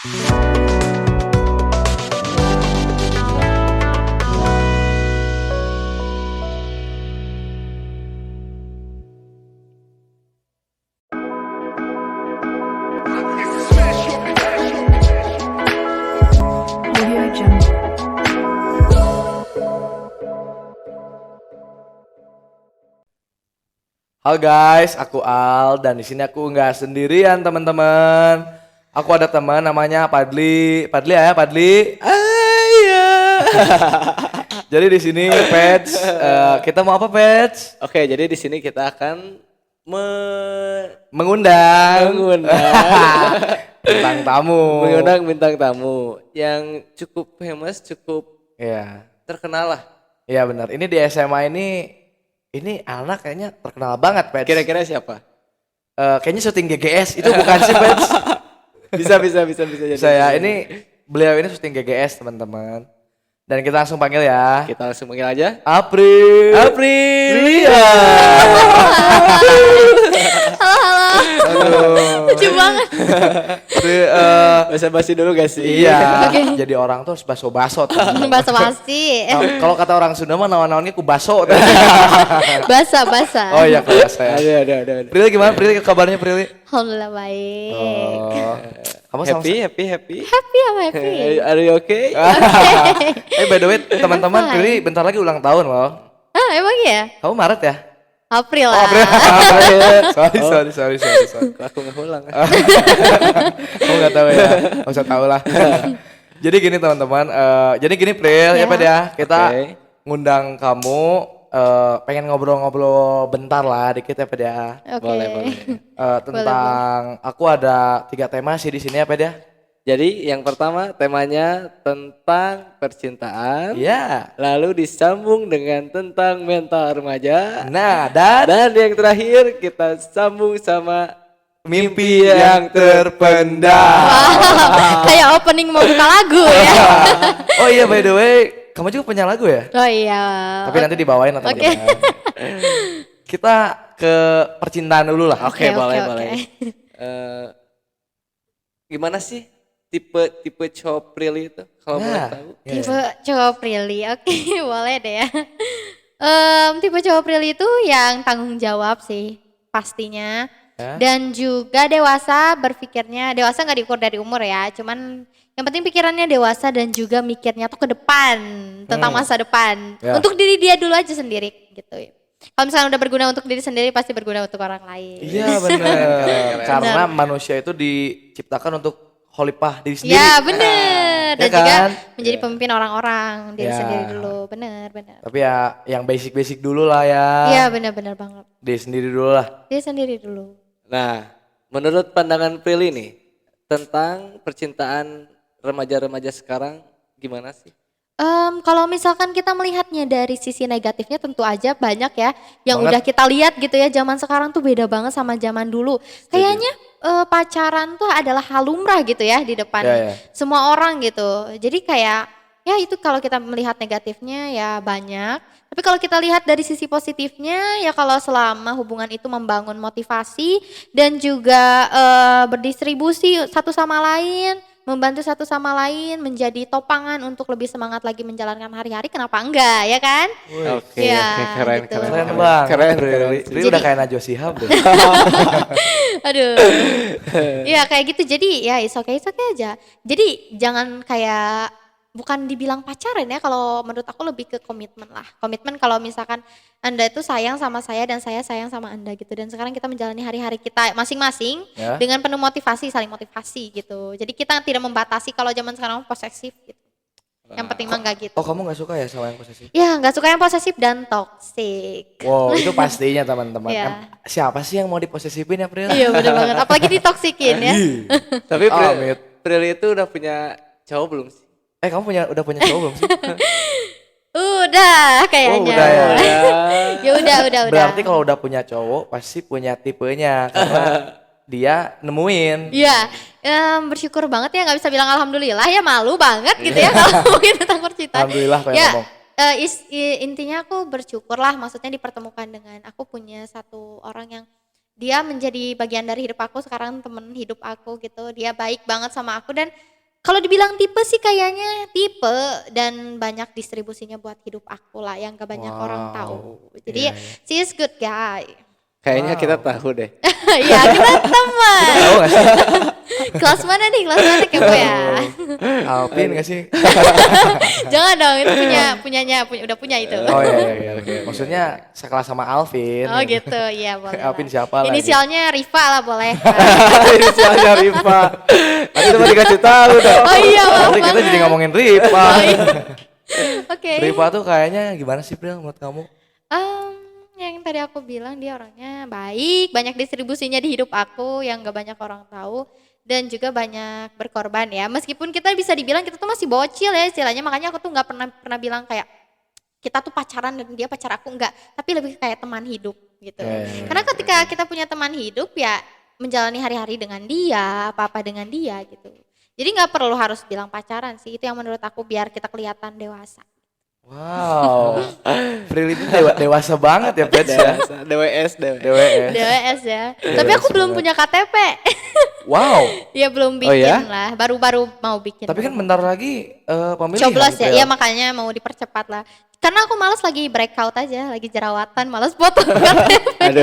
Audio Jungle. Halo guys, aku Al dan di sini aku nggak sendirian teman-teman. Aku ada teman namanya Padli. Padli ya, Padli. Iya. Jadi di sini Pets, kita mau apa Pets? Oke, jadi di sini kita akan Mengundang bintang tamu. mengundang bintang tamu yang cukup famous, cukup Iya, terkenal lah. iya benar. Ini di SMA ini anak kayaknya terkenal banget Pets. Kira-kira siapa? Kayaknya syuting GGS itu bukan sih Pets? Bisa jadi. Saya ini beliau ini syuting GGS teman-teman. Dan kita langsung panggil ya. Kita langsung panggil aja. Aprilia. Halo. Lucu banget. Basa-basi dulu gak sih? Iya. Oke. Jadi orang tuh harus baso-baso. Basa-basi. Kalau kata orang Sunda mah nawan-nawannya ku baso. Basa. Oh iya kelas saya. Ada. Prilly gimana? Prilly kabarnya Prilly? Alhamdulillah baik. Oh. Kamu sama Happy. Happy, I'm happy. Are you okay? by the way teman-teman Fine. Prilly bentar lagi ulang tahun loh. Ah, emang ya? Kamu Maret ya? April lah. Sorry. Aku ngulang. Kamu nggak tahu ya? Nggak usah tahu lah. Jadi gini teman-teman, jadi gini Pril, ya Pak ya, kita Oke. ngundang kamu, pengen ngobrol-ngobrol bentar lah, dikit ya Pak ya. Oke. Boleh. Tentang, aku ada 3 tema sih di sini ya Pak ya. Jadi yang pertama temanya tentang percintaan. Iya. Lalu disambung dengan tentang mental remaja. Nah, dan Dan yang terakhir kita sambung sama mimpi yang terpendam. Kayak opening mau buka lagu ya. Oh iya by the way, kamu juga punya lagu ya? Oh iya. Tapi nanti dibawain atau Oke. gimana? Kita ke percintaan dulu lah. Oke, boleh. oke. Eh, Gimana sih tipe cowok Prilly itu kalau boleh Nah, tahu? iya. Tipe cowok Prilly. Oke, boleh deh ya. Tipe cowok Prilly itu yang tanggung jawab sih pastinya. Ya. Dan juga dewasa, berpikirnya dewasa nggak diukur dari umur ya, cuman yang penting pikirannya dewasa dan juga mikirnya tuh ke depan tentang masa depan. Ya. Untuk diri dia dulu aja sendiri gitu ya. Kalau misalnya udah berguna untuk diri sendiri pasti berguna untuk orang lain. Iya benar. Karena manusia itu diciptakan untuk khalifah diri sendiri. Ya bener. Ya Dan juga kan? menjadi pemimpin orang-orang diri Ya. sendiri dulu. Bener. Tapi ya yang basic-basic dulu lah ya. Iya bener banget. Diri sendiri dulu lah. Diri sendiri dulu. Nah, menurut pandangan Prilly nih tentang percintaan remaja-remaja sekarang gimana sih? Kalau misalkan kita melihatnya dari sisi negatifnya tentu aja banyak ya yang Banget. udah kita lihat gitu ya, zaman sekarang tuh beda banget sama zaman dulu. Kayaknya pacaran tuh adalah hal lumrah gitu ya di depan Ya. semua orang gitu. Jadi kayak ya itu kalau kita melihat negatifnya ya banyak. Tapi kalau kita lihat dari sisi positifnya ya kalau selama hubungan itu membangun motivasi dan juga berdistribusi satu sama lain, membantu satu sama lain, menjadi topangan untuk lebih semangat lagi menjalankan hari-hari, kenapa enggak ya kan? Oke, Ya, keren, gitu. Keren banget. Keren. Prilly udah kayak Najwa Shihab deh. Aduh. Ya kayak gitu, jadi ya it's okay aja. Jadi jangan kayak, bukan dibilang pacaran ya, kalau menurut aku lebih ke komitmen lah. Komitmen kalau misalkan Anda itu sayang sama saya dan saya sayang sama Anda gitu. Dan sekarang kita menjalani hari-hari kita masing-masing Ya. dengan penuh motivasi, saling motivasi gitu. Jadi kita tidak membatasi kalau zaman sekarang posesif gitu. Yang penting mah enggak gitu. Oh kamu gak suka ya sama yang posesif? Ya nggak suka yang posesif dan toxic. Wow itu pastinya teman-teman. Iya. Siapa sih yang mau diposesifin ya Pril? Iya bener banget, apalagi ditoksikin ya. Tapi Amit. Prilly itu udah punya cowok belum sih? Kamu udah punya cowok belum sih? Udah kayaknya. udah ya. Ya udah. Berarti kalau udah punya cowok pasti punya tipenya karena dia nemuin. Iya, bersyukur banget ya, nggak bisa bilang alhamdulillah ya, malu banget gitu ya kalau ngomongin tentang percintaan. Alhamdulillah kayak Ya, ngomong. intinya aku bersyukur lah, maksudnya dipertemukan dengan aku punya satu orang yang dia menjadi bagian dari hidup aku sekarang, temen hidup aku gitu. Dia baik banget sama aku dan kalau dibilang tipe sih kayaknya tipe, dan banyak distribusinya buat hidup aku lah yang gak banyak orang Wow. tahu. Jadi she is good guy. Kayaknya kita tahu deh. Ya kita teman. Tahu gak sih? Kelas mana nih? Kelas mana kepo ya? Alvin gak sih? Jangan dong, itu udah punya itu. Oh iya, oke. Maksudnya sekelas sama Alvin. Oh gitu, iya boleh. Alvin lah. siapa lagi? Inisialnya Rifa lah boleh. Inisialnya Rifa. Nanti cuma dikasih tahu dong. Oh iya, maaf Nanti kita banget. jadi ngomongin Rifa. Oh, iya. Oke. Rifa tuh kayaknya gimana sih Pril menurut kamu? Yang tadi aku bilang dia orangnya baik, banyak distribusinya di hidup aku yang gak banyak orang tahu, dan juga banyak berkorban ya. Meskipun kita bisa dibilang kita tuh masih bocil ya istilahnya, makanya aku tuh nggak pernah bilang kayak kita tuh pacaran dan dia pacar aku, enggak, tapi lebih kayak teman hidup gitu. Karena ketika kita punya teman hidup ya menjalani hari-hari dengan dia, apa-apa dengan dia gitu. Jadi nggak perlu harus bilang pacaran sih, itu yang menurut aku biar kita kelihatan dewasa. Wow. Pril itu dewasa banget ya Pets ya. DWS. DWS. DWS ya. Tapi aku belum punya KTP. Wow. Ya belum Oh bikin ya? lah, baru-baru mau bikin. Tapi kan bentar lagi pemilihan. coblos ya, Pril. iya makanya mau dipercepat lah. Karena aku malas lagi breakout aja, lagi jerawatan, malas foto KTP. Aduh.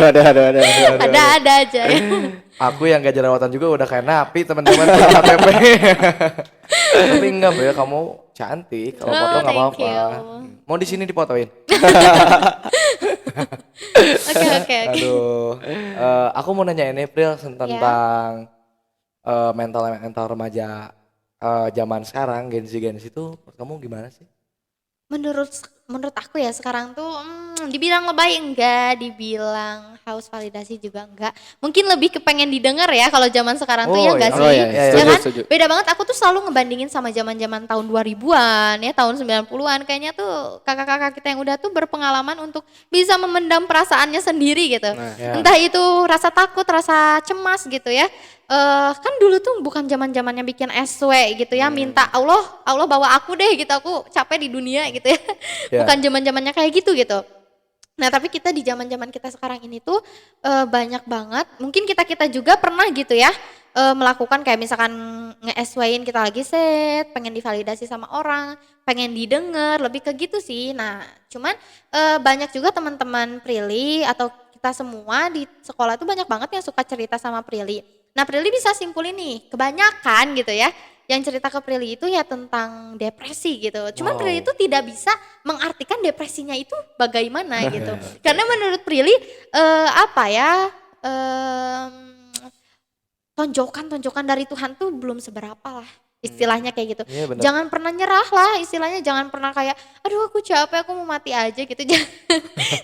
Ada aja ya. Aku yang gak jerawatan juga udah kayak napi teman-teman punya KTP. Tapi enggak Pril, kamu cantik. Kalau Oh, foto nggak thank apa-apa. you. Mau di sini dipotoin? Oke. Aduh. Aku mau nanya ini Pril tentang mental remaja zaman sekarang Gen Z itu kamu gimana sih? Menurut aku ya sekarang tuh dibilang lebay enggak, dibilang haus validasi juga enggak. Mungkin lebih kepengen didengar ya kalau zaman sekarang tuh, ya enggak iya. sih? iya. Ya kan? Setuju. Beda banget, aku tuh selalu ngebandingin sama zaman-zaman tahun 2000-an ya, tahun 90-an. Kayaknya tuh kakak-kakak kita yang udah tuh berpengalaman untuk bisa memendam perasaannya sendiri gitu. Ya. Entah itu rasa takut, rasa cemas gitu ya. Kan dulu tuh bukan zaman-zamannya bikin SW gitu ya, minta Allah bawa aku deh gitu, aku capek di dunia gitu ya. Ya. Bukan zaman-zamannya kayak gitu. Nah, tapi kita di zaman-zaman kita sekarang ini tuh banyak banget, mungkin kita juga pernah gitu ya, melakukan kayak misalkan nge-SW-in kita lagi set, pengen divalidasi sama orang, pengen didengar, lebih ke gitu sih. Nah, cuman banyak juga teman-teman Prilly atau kita semua di sekolah tuh banyak banget yang suka cerita sama Prilly. Nah, Prilly bisa simpulin nih, kebanyakan gitu ya, yang cerita ke Prilly itu ya tentang depresi gitu. Cuman Wow. Prilly itu tidak bisa mengartikan depresinya itu bagaimana gitu. Karena menurut Prilly tonjokan dari Tuhan tuh belum seberapa lah. Istilahnya kayak gitu. Iya, benar. Jangan pernah nyerah lah, istilahnya jangan pernah kayak aduh aku capek, aku mau mati aja gitu.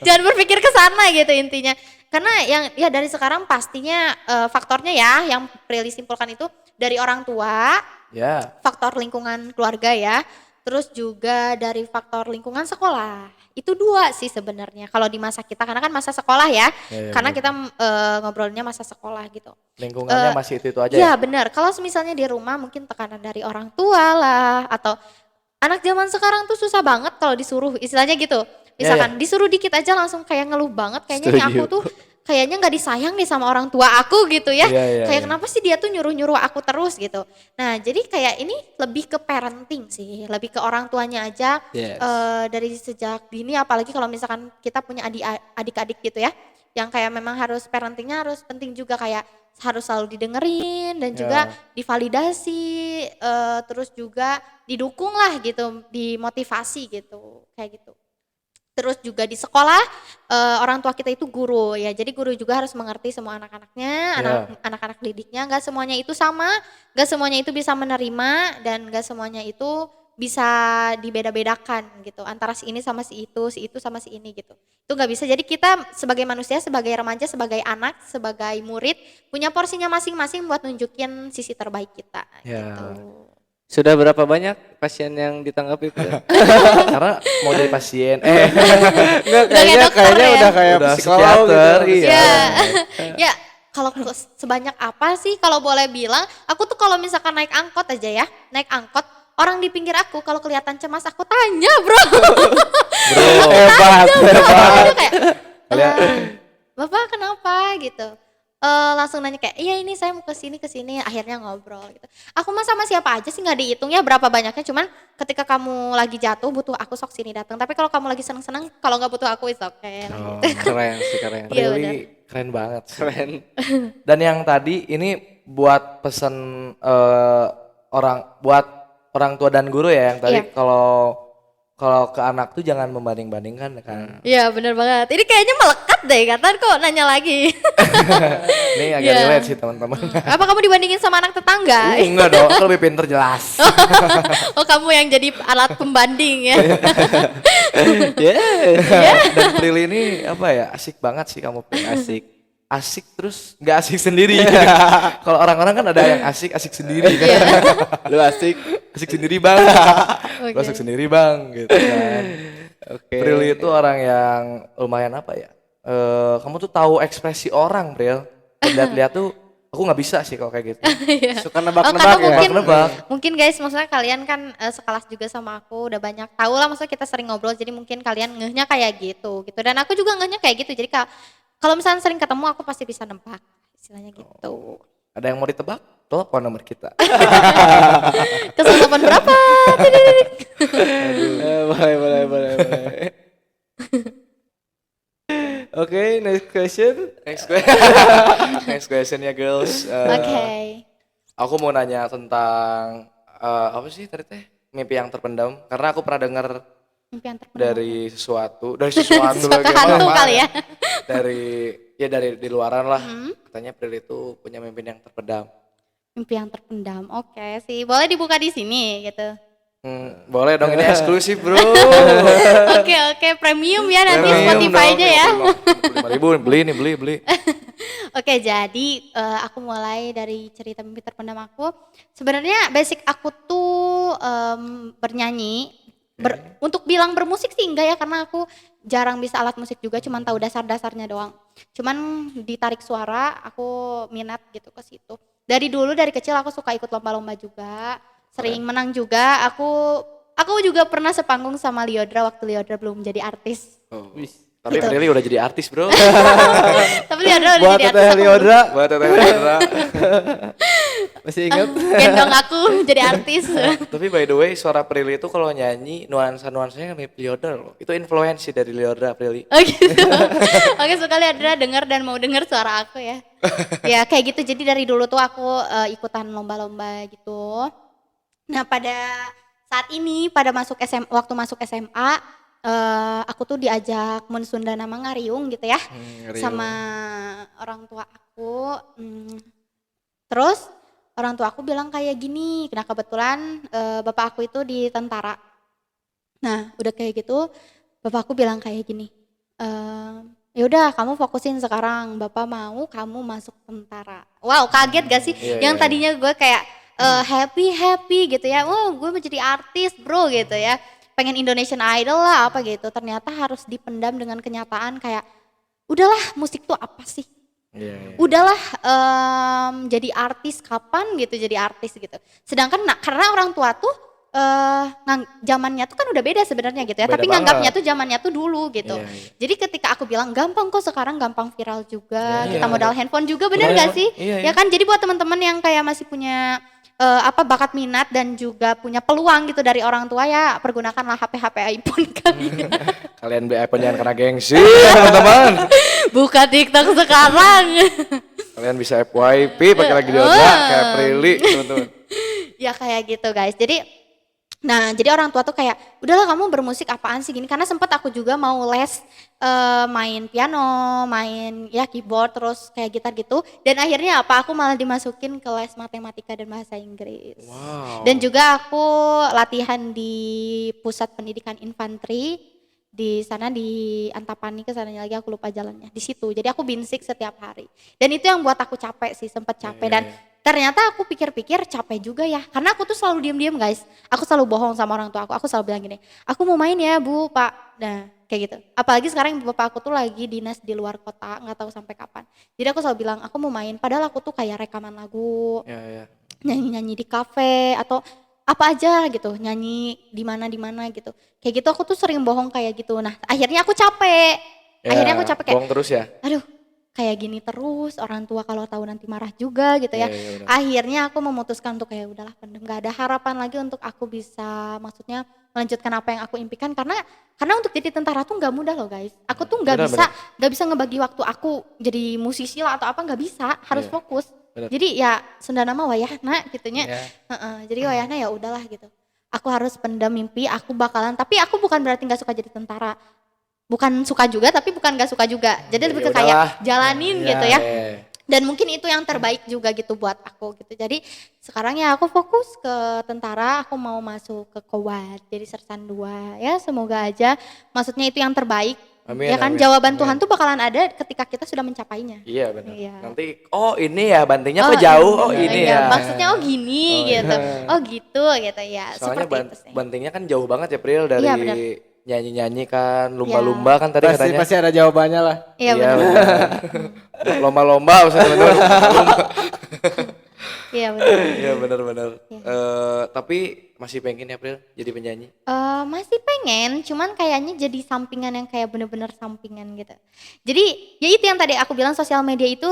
Jangan berpikir ke sana gitu intinya. Karena yang ya dari sekarang pastinya faktornya ya yang Prilly simpulkan itu dari orang tua, Ya. faktor lingkungan keluarga ya, terus juga dari faktor lingkungan sekolah. Itu dua sih sebenarnya kalau di masa kita, karena kan masa sekolah ya, Ya, karena benar. kita ngobrolnya masa sekolah gitu. Lingkungannya masih itu aja ya. Iya benar, kalau misalnya di rumah mungkin tekanan dari orang tua lah, atau anak zaman sekarang tuh susah banget kalau disuruh, istilahnya gitu. Misalkan disuruh dikit aja langsung kayak ngeluh banget, kayaknya nih aku tuh kayaknya nggak disayang nih sama orang tua aku gitu ya. Iya, Kayak iya. kenapa sih dia tuh nyuruh-nyuruh aku terus gitu. Nah jadi kayak ini lebih ke parenting sih, lebih ke orang tuanya aja. Yes. Dari sejak dini, apalagi kalau misalkan kita punya adik-adik gitu ya, yang kayak memang harus parentingnya harus penting juga, kayak harus selalu didengerin dan juga divalidasi, terus juga didukung lah gitu, dimotivasi gitu, kayak gitu. Terus juga di sekolah orang tua kita itu guru ya, jadi guru juga harus mengerti semua anak-anaknya, anak-anak didiknya. Gak semuanya itu sama, gak semuanya itu bisa menerima, dan gak semuanya itu bisa dibeda-bedakan gitu antara si ini sama si itu sama si ini gitu. Itu gak bisa. Jadi kita sebagai manusia, sebagai remaja, sebagai anak, sebagai murid punya porsinya masing-masing buat nunjukin sisi terbaik kita gitu. Sudah berapa banyak pasien yang ditanggapi? Karena mau jadi pasien. Enggak, kayak dokter ya. udah kayak Udah psikolog psikiater, gitu. iya. Ya kalau sebanyak apa sih kalau boleh bilang, aku tuh kalau misalkan naik angkot aja ya, naik angkot, orang di pinggir aku kalau kelihatan cemas aku tanya bro. Hebat. Aku kayak Kalian- Bapak kenapa gitu. langsung nanya kayak, iya ini saya mau ke sini, akhirnya ngobrol gitu. Aku mah sama siapa aja sih nggak dihitung ya berapa banyaknya, cuman ketika kamu lagi jatuh butuh aku sok sini datang. Tapi kalau kamu lagi seneng-seneng, kalau nggak butuh aku it's okay. Nah, Oh, gitu. Keren sih, keren. Iya, Prilly benar. keren banget sih. Keren. Dan yang tadi ini buat pesan buat orang tua dan guru ya yang tadi Iya. kalau ke anak tuh jangan membanding-bandingkan kan. Iya bener banget. Ini kayaknya melekat deh, Katan kok nanya lagi. Ini agak Iya. relate sih teman-teman. Apa kamu dibandingin sama anak tetangga? Enggak dong, aku lebih pinter jelas. Oh kamu yang jadi alat pembanding ya? Dan Prilly ini apa ya, asik banget sih kamu Prilly. Asik terus nggak asik sendiri. Kalau orang-orang kan ada yang asik sendiri kan. Lu asik. Asik sendiri bang. Lu Oke. asik sendiri bang gitu kan. Oke. Prilly itu orang yang lumayan apa ya? Kamu tuh tahu ekspresi orang, Pril. Lihat-lihat tuh aku nggak bisa sih kalau kayak gitu. Suka Oh, nebak-nebak karena ya. mungkin Nebak-nebak. mungkin guys, maksudnya kalian kan sekelas juga sama aku, udah banyak tahu lah, maksudnya kita sering ngobrol, jadi mungkin kalian ngehnya kayak gitu. Dan aku juga ngehnya kayak gitu. Jadi kalau misalnya sering ketemu aku pasti bisa nebak, istilahnya gitu. Ada yang mau ditebak? Telepon nomor kita. Kesempatan berapa? Boleh. Oke, next question. Next question ya girls. Oke. Aku mau nanya tentang apa sih tadi teh? Mimpi yang terpendam. Karena aku pernah dengar Impian terpendam. dari sesuatu lagi. Suatu hantu kali ya. Dari di luaran lah. Katanya Prilly itu punya mimpi yang terpendam. Mimpi yang terpendam. Oke sih, boleh dibuka di sini gitu. Boleh dong, ini eksklusif bro. Oke, premium ya nanti Premium Spotify-nya ya. 5.000 beli. Oke, jadi aku mulai dari cerita mimpi terpendam aku. Sebenarnya basic aku tuh bernyanyi. Untuk bilang bermusik sih enggak ya, karena aku jarang bisa alat musik juga, cuman tahu dasar-dasarnya doang. Cuman ditarik suara, aku minat gitu ke situ. Dari kecil aku suka ikut lomba-lomba juga, sering menang juga. Aku juga pernah sepanggung sama Lyodra waktu Lyodra belum jadi artis. Tapi Gitu. Prilly udah jadi artis bro. Tapi Lyodra udah Buat jadi artis. Teteh aku belum. Lyodra Buat Teteh Lyodra. masih ingat? Gendong aku jadi artis. Tapi by the way suara Prilly itu kalau nyanyi nuansanya mirip Lyodra loh. Itu influensi dari Lyodra Prilly. Oh gitu. Oke, suka Lyodra dengar dan mau dengar suara aku ya. Ya kayak gitu, jadi dari dulu tuh aku ikutan lomba-lomba gitu. Nah pada saat ini waktu masuk SMA aku tuh diajak mun Sunda nama ngariung gitu ya sama orang tua aku. Terus orang tua aku bilang kayak gini, nah kebetulan bapak aku itu di tentara. Nah udah kayak gitu bapak aku bilang kayak gini, ya udah kamu fokusin sekarang, bapak mau kamu masuk tentara. Wow, kaget gak sih? Yang tadinya gue kayak happy gitu ya, gue mau jadi artis bro gitu ya, pengen Indonesian Idol lah apa gitu. Ternyata harus dipendam dengan kenyataan kayak udahlah, musik tuh apa sih? Udahlah jadi artis kapan gitu, jadi artis gitu. Sedangkan karena orang tua tuh zamannya tuh kan udah beda sebenarnya gitu ya, Beda tapi banget. nganggapnya tuh zamannya tuh dulu gitu. Iya. Jadi ketika aku bilang gampang kok sekarang, gampang viral juga, Iya, kita modal handphone juga, bener Bener, gak sih? iya. Ya kan, jadi buat teman-teman yang kayak masih punya bakat minat dan juga punya peluang gitu dari orang tua, ya pergunakanlah HP iPhone kalian. Kalian beli iPhone jangan karena gengsi teman-teman. Buka TikTok sekarang. Kalian bisa FYP pakai lagi Lyodra kayak Prilly teman-teman. Ya kayak gitu guys. Jadi orang tua tuh kayak udahlah kamu bermusik apaan sih gini, karena sempat aku juga mau les main piano, main ya keyboard, terus kayak gitar gitu, dan akhirnya aku malah dimasukin ke les matematika dan bahasa Inggris. Wow. Dan juga aku latihan di pusat pendidikan infanteri di sana, di Antapani, ke sananya lagi aku lupa jalannya, di situ. Jadi aku binsik setiap hari, dan itu yang buat aku capek sih, sempat capek. Dan ternyata aku pikir-pikir capek juga ya, karena aku tuh selalu diam-diam guys. Aku selalu bohong sama orang tua aku selalu bilang gini, aku mau main ya bu, pak. Nah kayak gitu. Apalagi sekarang bapak aku tuh lagi dinas di luar kota, nggak tahu sampai kapan. Jadi aku selalu bilang aku mau main, padahal aku tuh kayak rekaman lagu, nyanyi-nyanyi di kafe atau apa aja gitu, nyanyi di mana gitu. Kayak gitu aku tuh sering bohong kayak gitu. Nah akhirnya aku capek. Kayak Bohong terus ya. aduh kayak gini terus, orang tua kalau tahu nanti marah juga gitu ya. Iya, iya, benar. Akhirnya aku memutuskan untuk kayak udahlah pendem, nggak ada harapan lagi untuk aku bisa maksudnya melanjutkan apa yang aku impikan karena untuk jadi tentara tuh nggak mudah loh guys. Aku tuh nggak Benar, bisa ngebagi waktu aku jadi musisi lah atau apa, nggak bisa, harus Iya, fokus. benar. Jadi ya sunda nama wayahna gitunya. Ya. Jadi wayahna ya udahlah gitu. Aku harus pendam mimpi, aku bakalan, tapi aku bukan berarti nggak suka jadi tentara. Bukan suka juga tapi bukan gak suka juga. Jadi lebih ke Ya udahlah. kayak jalanin Ya, gitu ya. Eh, Dan mungkin itu yang terbaik juga gitu buat aku gitu. Jadi sekarang ya aku fokus ke tentara, aku mau masuk ke Kowat jadi sersan 2 ya, semoga aja maksudnya itu yang terbaik. Amin, Ya kan amin, jawaban amin. Tuhan tuh bakalan ada ketika kita sudah mencapainya. Iya benar. Iya. Nanti ini ya bantingnya kok jauh. Oh ini iya. ya. Maksudnya gini gitu. Oh gitu gitu ya. Soalnya Seperti itu sih. bantingnya kan jauh banget ya Pril dari Iya, benar. nyanyi-nyanyi kan, lumba-lumba kan tadi katanya. Pasti ada jawabannya lah. Iya Iya, benar. benar. Lomba-lomba maksudnya teman-teman. Iya benar. Iya benar-benar. Iya. Tapi masih pengen ya Pril jadi penyanyi. Masih pengen, cuman kayaknya jadi sampingan yang kayak bener-bener sampingan gitu. Jadi ya itu yang tadi aku bilang, sosial media itu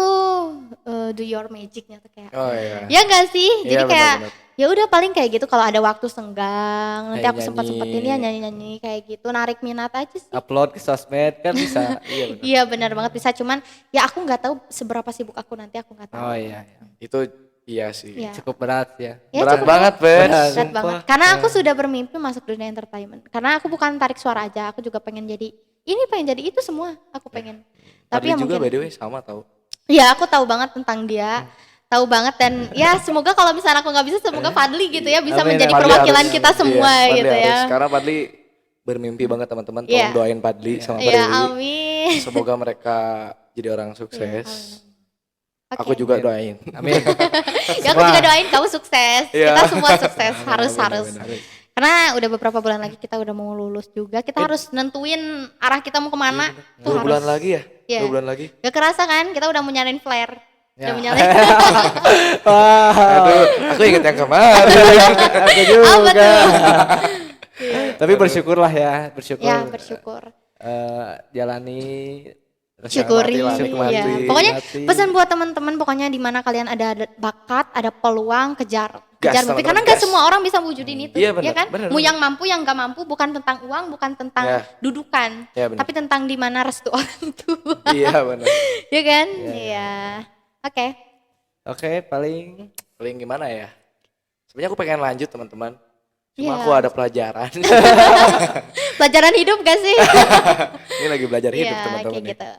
do your magicnya tuh kayak. Oh iya. Ya enggak sih? Iya, Jadi kayak benar-benar. ya udah paling kayak gitu kalau ada waktu senggang, nanti Kayak aku sempat-sempetin ya nyanyi-nyanyi kayak gitu, narik minat aja sih. Upload ke sosmed kan bisa. Iya benar. Iya benar banget bisa, cuman ya aku nggak tahu seberapa sibuk aku nanti, aku nggak tahu. Oh iya, iya. Itu iya sih. Iya. Cukup berat ya. Ya, Berat cukup banget, Ben. Berat. berat banget. Karena aku sudah bermimpi masuk dunia entertainment. Karena aku bukan tarik suara aja, aku juga pengen jadi ini, pengen jadi itu semua, aku pengen. Tapi Fadli ya juga mungkin by the way sama tahu. ya aku tahu banget tentang dia, tahu banget, dan ya semoga kalau misalnya aku nggak bisa, semoga Fadli gitu ya bisa Amin, menjadi amin. perwakilan harus- kita semua iya, Fadli gitu ya. harus. Karena Fadli bermimpi banget teman-teman, tolong Iya. doain Fadli sama Ya Prilly. amin. Semoga mereka jadi orang Iya, sukses. amin. Aku Oke. juga doain. Amin. Ya aku juga doain kamu sukses. Iya. Kita semua sukses, harus Amin, harus. amin, amin. Karena udah beberapa bulan lagi kita udah mau lulus juga. Kita harus nentuin arah kita mau kemana. Tuh 2 bulan harus. lagi ya? Iya. 2 bulan lagi. Gak kerasa kan? Kita udah mau nyalain flare. Ya. Udah mau nyalain. Aduh, aku inget yang kemarin. Aku juga. Apa tuh? Tapi bersyukurlah ya, bersyukur. Ya bersyukur. Jalani Syukuri. Nikmati. Ya. Pokoknya pesan buat teman-teman, pokoknya di mana kalian ada bakat, ada peluang, kejar Gas, mimpi. teman-teman, Karena gak gas. semua orang bisa wujudin itu. Iya, benar, ya kan? benar, Mau benar. yang mampu, yang gak mampu, bukan tentang uang, bukan tentang Ya. dudukan. Ya, benar. Tapi tentang di mana restu orang tua. Iya benar. Ya kan? Iya. Oke. Oke, paling Paling gimana ya? Sebenarnya aku pengen lanjut teman-teman. Cuma Iya. aku ada pelajaran. Pelajaran hidup gak sih? Ini lagi belajar hidup Iya, teman-teman. kayak nih. gitu.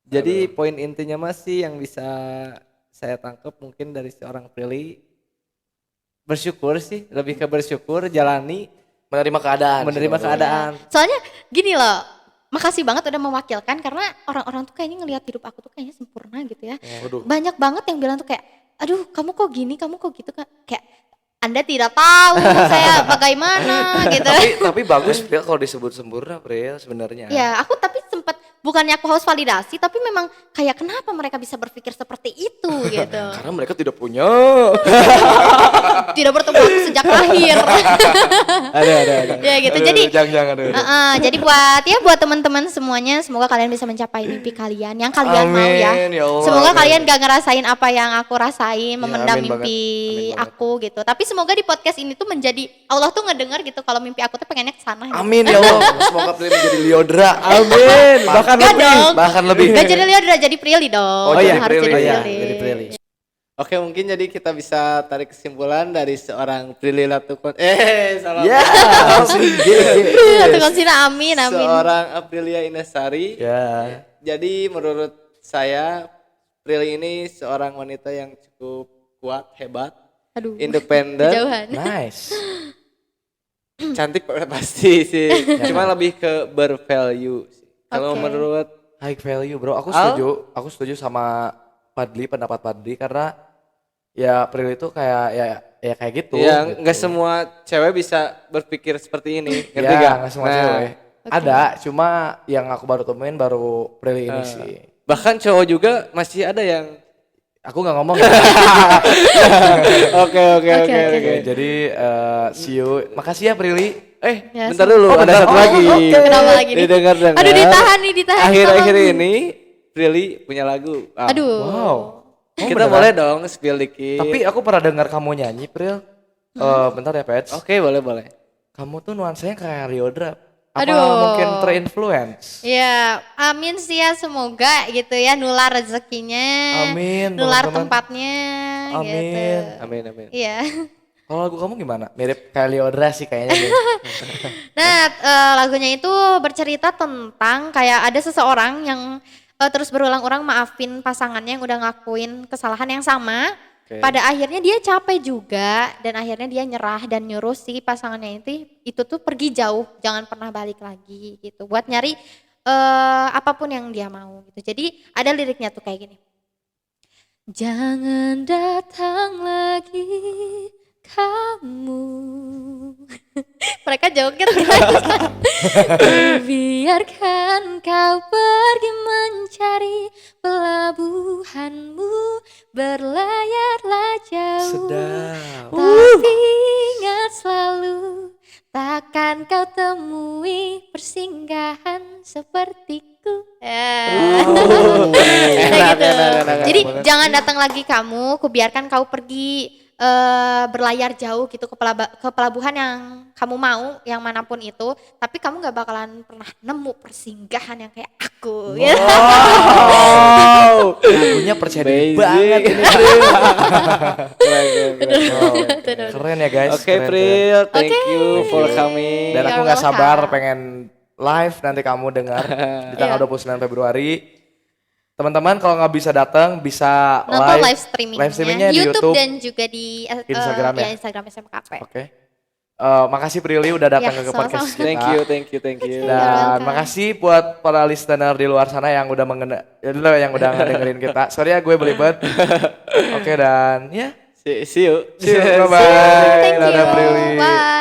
jadi poin intinya masih yang bisa saya tangkap mungkin dari seorang Prilly, bersyukur sih, lebih ke bersyukur, jalani, Menerima keadaan. sih, menerima teman-teman. keadaan. Soalnya gini loh, makasih banget udah mewakilkan, karena orang-orang tuh kayaknya ngelihat hidup aku tuh kayaknya sempurna gitu ya. Waduh. Banyak banget yang bilang tuh kayak, aduh kamu kok gini, kamu kok gitu, kayak Anda tidak tahu saya bagaimana gitu. tapi bagus Pril kalau disebut sempurna Pril sebenarnya. Ya aku tapi sempat, bukannya aku haus validasi, tapi memang kayak kenapa mereka bisa berpikir seperti itu gitu. Karena mereka tidak punya. Tidak bertemu aku sejak lahir. Ada. Ya gitu. Jadi jangan aduh. jadi buat teman-teman semuanya, semoga kalian bisa mencapai mimpi kalian yang kalian mau ya. Amin, ya Allah, Semoga amin. kalian gak ngerasain apa yang aku rasain, memendam amin banget, mimpi amin banget. aku gitu. Tapi semoga di podcast ini tuh menjadi Allah tuh ngedengar gitu kalau mimpi aku tuh pengennya ke sana. Gitu. Amin ya Allah. Semoga Pril menjadi Liodra. Amin. Bahkan Gak lebih. dong. Bahkan lebih. Gak jadi Liodra, jadi Prilly dong. Oh, iya, Harus Prilly. jadi Oh iya, Prilly. jadi Prilly. Oke, mungkin jadi kita bisa tarik kesimpulan dari seorang Prilly Latukon. Salah. Ya. Atau konsina, amin, amin. Seorang Aprilia Inasari. Ya. Jadi menurut saya Prilly ini seorang wanita yang cukup kuat, hebat, Aduh, independen, kejauhan. Nice. cantik pasti sih. Cuma lebih ke bervalue. Kalau Oke. menurut High value bro. Aku Al? setuju. Aku setuju sama Fadli, pendapat Fadli karena ya Pril itu kayak ya kayak gitu. ya gitu. nggak semua cewek bisa berpikir seperti ini, ngerti Ya, nggak? nggak semua Nah, cewek. Ada, cuma yang aku baru temuin baru Prilly ini sih. bahkan cowok juga masih ada yang Aku nggak ngomong ya. oke. Oke. Jadi see you. Makasih ya Prilly. Ya, Bentar dulu, ada bentar. satu Oh, lagi. oke. Kenapa lagi nih? Didengar. Aduh ditahan nih, ditahan. Akhir-akhir tolong. ini Prilly punya lagu. Ah, Aduh. Wow. Oh, kita beneran? boleh dong spill dikit. Tapi aku pernah dengar kamu nyanyi, Pril. Bentar ya, Pets. Oke, boleh. Kamu tuh nuansanya kayak Riodra. Apa Aduh. mungkin terinfluence? Ya, amin sih ya, semoga gitu ya, nular rezekinya, Amin, nular teman-teman. tempatnya gitu. Amin. Amin. Iya. Kalau lagu kamu gimana? Mirip kayak Riodra sih kayaknya deh. Nah, lagunya itu bercerita tentang kayak ada seseorang yang terus berulang-ulang maafin pasangannya yang udah ngakuin kesalahan yang sama. Oke. Pada akhirnya dia capek juga dan akhirnya dia nyerah dan nyuruh si pasangannya itu tuh pergi jauh, jangan pernah balik lagi gitu. Buat nyari apapun yang dia mau gitu. Jadi ada liriknya tuh kayak gini. Jangan datang lagi kamu. Mereka joget guys. Biarkan kau pergi mencari pelabuhanmu, berlayarlah jauh. Sedap. Tapi ingat selalu, takkan kau temui persinggahan sepertiku. Kayak gitu. enak. Jadi jangan datang lagi kamu, kubiarkan kau pergi berlayar jauh gitu ke pelabuhan yang kamu mau, yang manapun itu, tapi kamu nggak bakalan pernah nemu persinggahan yang kayak aku. Ya. Wow. Lagunya percaya diri Amazing. banget ini. Wow. Betul. Keren ya guys. Oke, keren, keren. Pril, thank Oke. you for coming. Dan aku You're nggak sabar welcome. pengen live nanti kamu dengar di tanggal Iya. 29 Februari. Teman-teman kalau nggak bisa datang bisa Nonton live streamingnya di YouTube YouTube. dan juga di Instagram ya? Instagram SMKP. Oke. Makasih Prilly udah datang Ya, ke podcast sama-sama. kita. Thank you. You're Dan welcome. makasih buat para listener di luar sana yang udah yang udah ngedengerin kita. Sorry ya gue belibet. Oke dan ya. See you. See you. Bye bye. Thank you. Dadah Prilly. Bye.